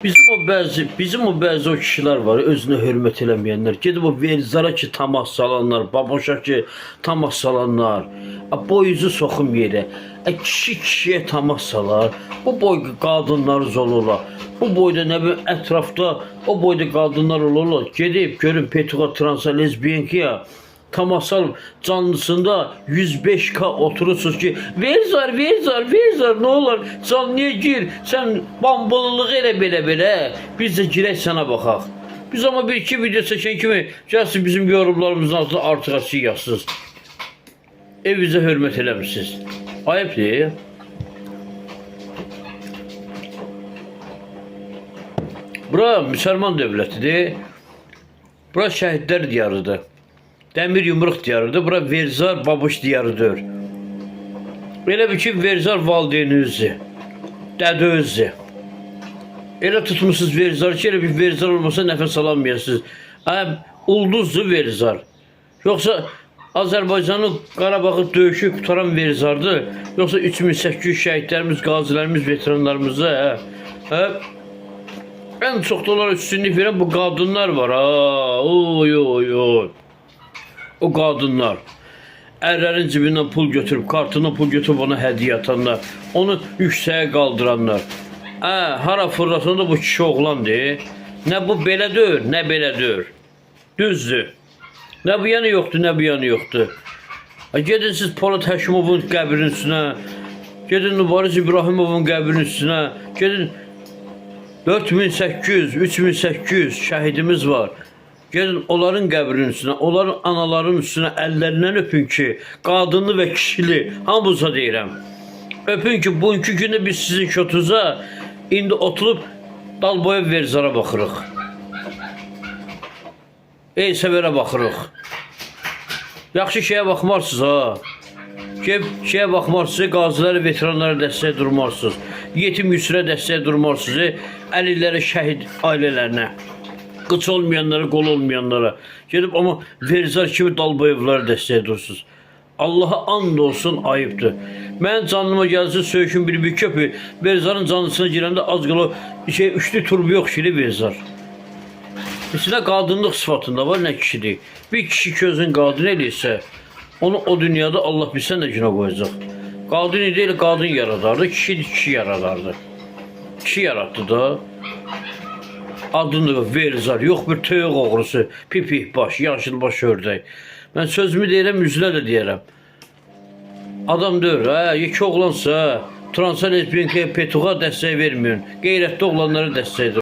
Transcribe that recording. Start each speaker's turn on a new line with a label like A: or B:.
A: Bizim o bəzi o kişilər var, özünə hörmət eləməyənlər. Gedib o verzara ki, tamas salanlar, baboşa ki, tamas salanlar. Boyuzu soxum yerə. Kişiyə tamas salar. Bu boy qadınlar olurlar. Bu boyda nə bilim ətrafda o boyda qadınlar olurlar. Gedib görün Petuğa transa lezbiyenkiya tamasal canlısında 105K oturursunuz ki verzar ne olur canlıya gir sen bambalılığı elə belə biz de girək sana baxaq. Biz ama bir iki video çəkən kimi gəlsin bizim yorumlarımızın altında artıq açıq yazsınız. Evinizə hörmət eləmişsiniz. Ayıp değil. Bura müsəlman dövlətidir. Bura şəhidlər diyarıdır. Dəmir yumruq diyarıdır. Bura verzar babuş diyarıdır. Elə bir ki verzar valideyninizdir. Dədənizdir. Elə tutmuşsunuz verzar ki elə bir verzar olmasa nəfəs alamayasınız. Ulduzdur verzar. Yoksa Azərbaycanın Qarabağı döyüşü qutaran verzardır. Yoksa 3800 şəhidlərimiz, qazilərimiz, veteranlarımızı en çok da onlara üstünlük veren bu kadınlar var. Oy. O kadınlar. Erlerin cibinden pul götürüp, kartına pul götürüp ona hediye atanlar. Onu yükseğe kaldıranlar. Hara fırlasın da bu kişi oğlandır. Ne bu belədir, ne belədir. Düzdür. Ne bu yanı yoktu, ne bu yanı yoktu. Gedin siz Polat Həşimovun qəbrinin üstüne. Gedin Mübariz İbrahimovun qəbrinin üstüne. Gedin 4800, 3800 şəhidimiz var. Gelin onların qəbrinin üstüne, onların anaların üstüne ellerinden öpün ki, qadınlı ve kişili, hamınıza deyirəm. Öpün ki, bugünkü günü biz sizin şotuza indi oturup dalboya verzara baxırıq. Severə baxırıq. Yaxşı şeyə baxmarsınız ha. Şeyə baxmarsınız, qaziləri, veteranlara dəstək durmarsınız. Yetim yüsürə dəstək durmarsınız. Əlillərə, şəhid ailələrinə. Qıç olmayanlara, qol olmayanlara. Gedib ama verzar kimi dalboyevlara dəstək durursunuz. Allah'a and olsun ayıbdır. Mənim canlıma gəlsin söykün bir köpü. Verzarın canlısına girəndə az qala üçlü turbu yox ki verzar. İçində qadınlıq sıfatında var, nə kişidir. Bir kişi közün qadın eləyirsə, onu o dünyada Allah bilsən də günə qoyacaq. Qadın idi elə qadın yaradardı, kişi yaradardı. Kişi yarattı da. Adını verzar, yok bir töyük oğrusu, pipih baş, yaşıl baş ördək. Ben sözümü deyirəm, üzülə də deyirəm. Adam deyir, iki oğlansa, transa lezbiyenkaya Petuğa dəstək vermiyorsun. Qeyrətli oğlanlara dəstək